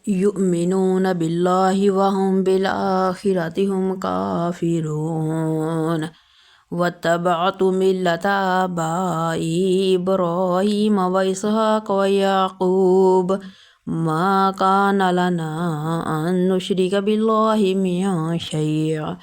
يؤمنون بالله وهم بالآخرة هم كافرون واتبعت ملة آبائي إبراهيم وإسحاق ويعقوب ما كان لنا أن نشرك بالله من شيء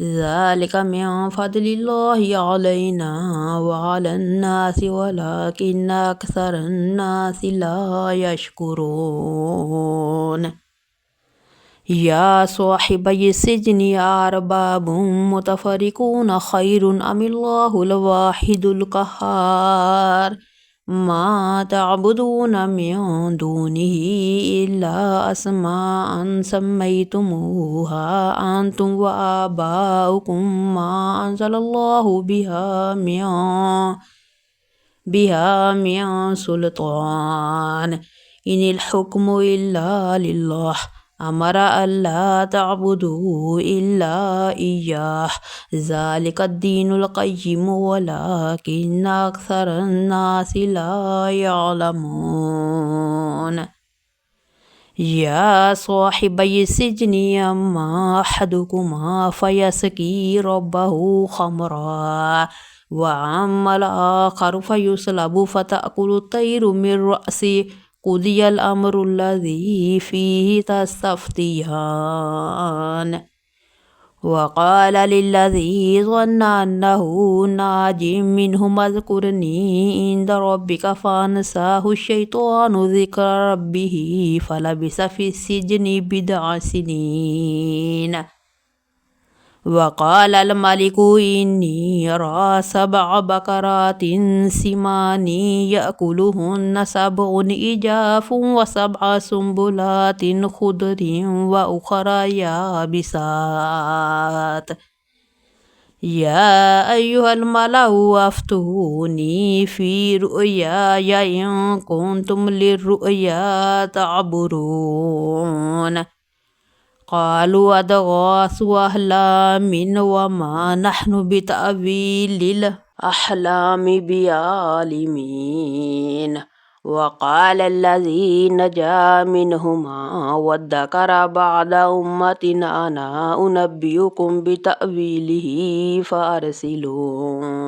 ذلك من فضل الله علينا وعلى الناس ولكن أكثر الناس لا يشكرون يا صاحبي السجن أرباب متفرقون خير أم الله الواحد القهار ما تعبدون من دونه إلا أسماء سميتموها أنتم وآباؤكم ما أنزل الله بها من سلطان إن الحكم إلا لله أمر ألا تعبدوا إلا إياه ذلك الدين القيم ولكن أكثر الناس لا يعلمون يا صاحبي السجن أما أحدكما فيسقي ربه خمرا وأما الآخر فيصلب فتأكل الطير من رأسه قضي الأمر الذي فيه تستفتيان وقال للذي ظن أنه ناج منهما اذكرني عند ربك فأنساه الشيطان ذكر ربه فلبث في السجن بضع سنين وقال الملك إني أرى 7 بقرات سمان يأكلهن 7 إجاف و7 سنبلات خضر وأخرى يابسات يا أيها الملأ أفتوني في رؤياي إن كنتم للرؤيا تعبرون قالوا أضغاث أحلام وما نحن بتأويل الأحلام بعالمين وقال الذي نجا منهما وادكر بعد أمة أنا أنبئكم بتأويله فأرسلون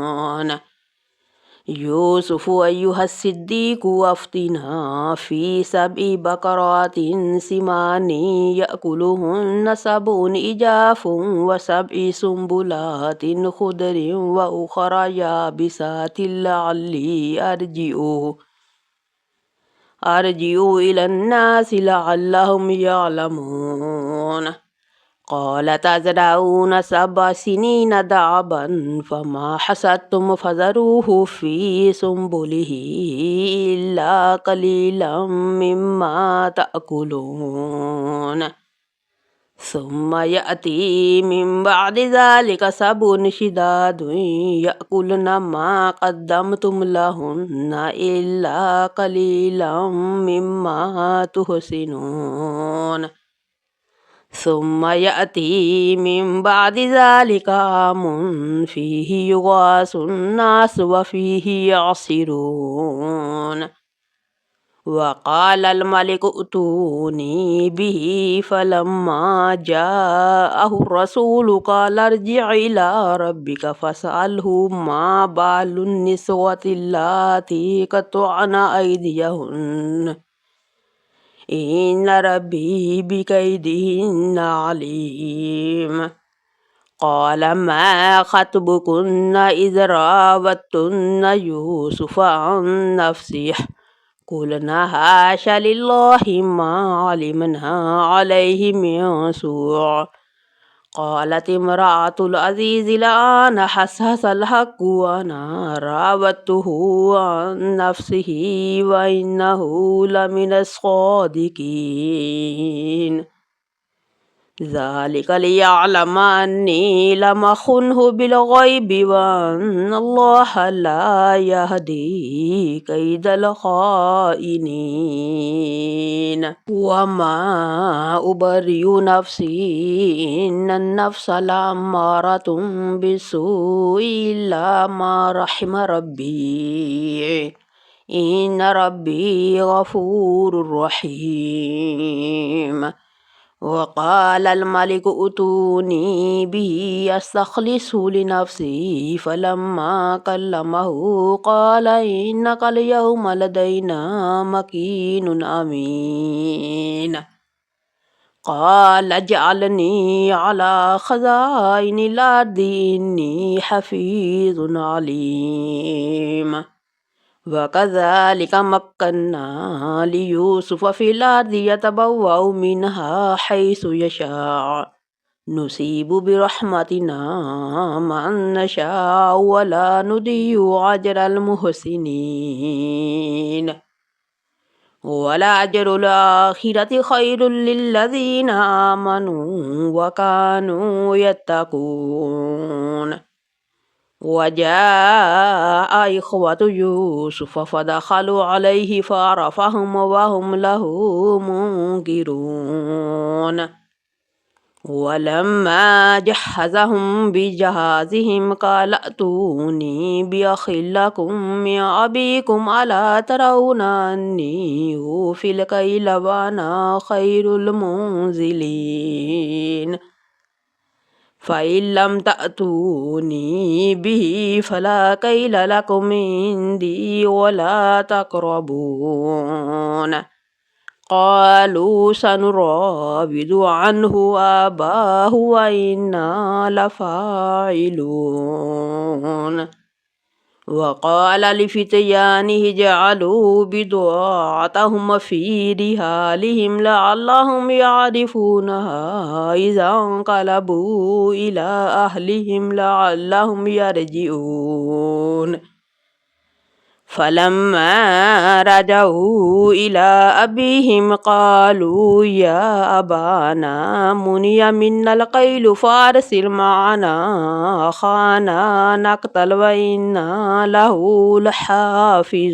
يوسف أيها الصديق أفتنا في 7 بقرات سمان يأكلهن 7 إجاف و7 سنبلات خضر وأخرى يابسات لعلي أرجع إلى الناس لعلهم يعلمون قال تزرعون 7 سنين دعبا فما حصدتم فذروه في سنبله إلا قليلا مما تأكلون ثم يأتي من بعد ذلك 7 شداد يأكلن ما قدمتم لهن إلا قليلا مما تحسنون ثم يأتي من بعد ذلك عام فيه يغاث الناس وفيه يعصرون وقال الملك ائتوني به فلما جاءه الرسول قال ارجع إلى ربك فاسأله ما بال النسوة اللاتي قطعن أيديهن إن ربي بكيدهن عليم قال ما خطبكن إذ راوتن يوسف عن نفسه قلنا حاش لله ما علمنا عليه من سوء قالت امرأة العزيز الآن حسس الحق وأنا راودته عن نفسه وإنه لمن الصادقين ذلك ليعلم أني لم أخنه بالغيب وأن الله لا يهدي كيد الخائنين وما أبرئ نفسي إن النفس لأمارة بالسوء إلا ما رحم ربي إن ربي غفور رحيم وقال الملك ائتوني به أستخلصه لنفسي فلما كلمه قال إنك اليوم لدينا مكين أمين قال اجعلني على خزائن الأرض إني حفيظ عليم وكذلك مكنا ليوسف في الأرض يتبوأ منها حيث يشاء نصيب برحمتنا من نشاء ولا نضيع أجر المحسنين ولأجر الآخرة خير للذين آمنوا وكانوا يتقون وجاء إخوة يوسف فدخلوا عليه فعرفهم وهم له منكرون ولما جهزهم بجهازهم قال ائتوني بأخ لكم من أبيكم ألا ترون أني أوفي الكيل وأنا خير المنزلين فإن لم تأتوني به فلا كيل لكم عندي ولا تقربون قالوا سنراود عنه أباه وإنا لفاعلون وقال لفتيانه اجعلوا بضاعتهم في رحالهم لعلهم يعرفونها إذا انقلبوا إلى أهلهم لعلهم يرجعون فلما رجعوا إلى أبيهم قالوا يا أبانا منع منا الكيل فأرسل معنا أخانا نقتل وإنا له لحافظون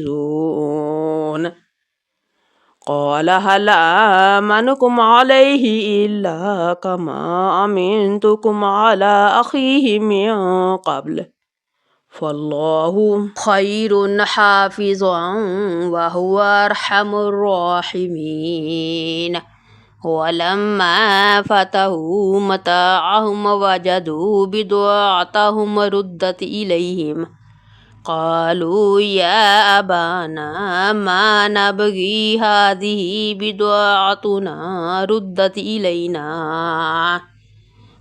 قال هل آمنكم عليه إلا كما أمنتكم على أخيه من قبل فالله خير حافظا وهو أرحم الراحمين ولما فتحوا متاعهم وجدوا بضاعتهم ردت إليهم قالوا يا أبانا ما نبغي هذه بضاعتنا ردت إلينا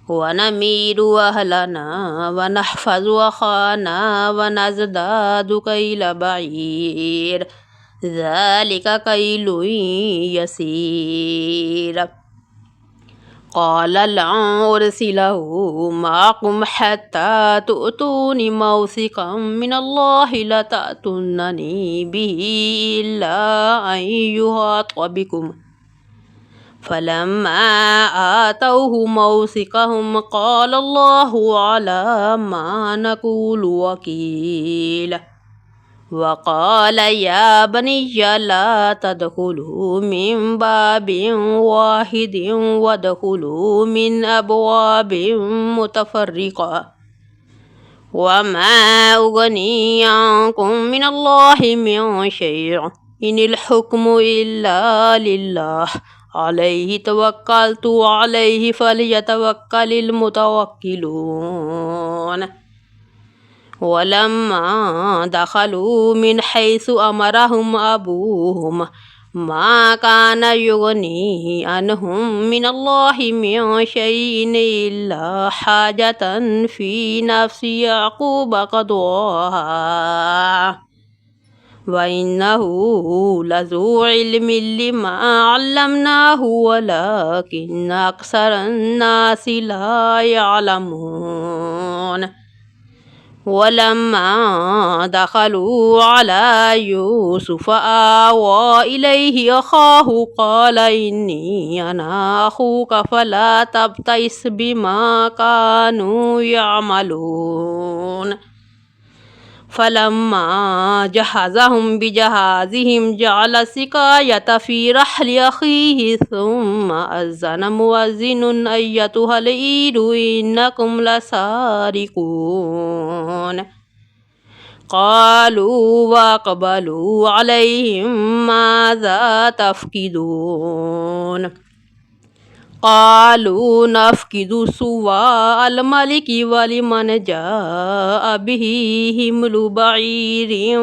ونمير أهلنا ونحفظ أخانا ونزداد كيل بعير ذلك كيل يسير قال لن أرسله معكم حتى تؤتوني موثقا من الله لتأتونني به إلا أن يحاط بكم فلما آتوه موثقهم قال الله على ما نقول وكيل وقال يا بني لا تدخلوا من باب واحد وادخلوا من أبواب متفرقة وما أغني عنكم من الله من شيء إن الحكم إلا لله عليه توكلت وعليه فليتوكل المتوكلون ولما دخلوا من حيث أمرهم أبوهم ما كان يغني عنهم من الله من شيء إلا حاجة في نفس يعقوب قضاها وإنه لذو علم لما علمناه ولكن أكثر الناس لا يعلمون ولما دخلوا على يوسف آوى إليه أخاه قال إني أنا أخوك فلا تبتئس بما كانوا يعملون فلما جهزهم بجهازهم جعل السقاية في رحل أخيه ثم أذن مؤذن أيتها العير إنكم لسارقون قالوا وأقبلوا عليهم ماذا تفقدون قالوا نفقد سواء الملك ولمن جاء به حمل بعير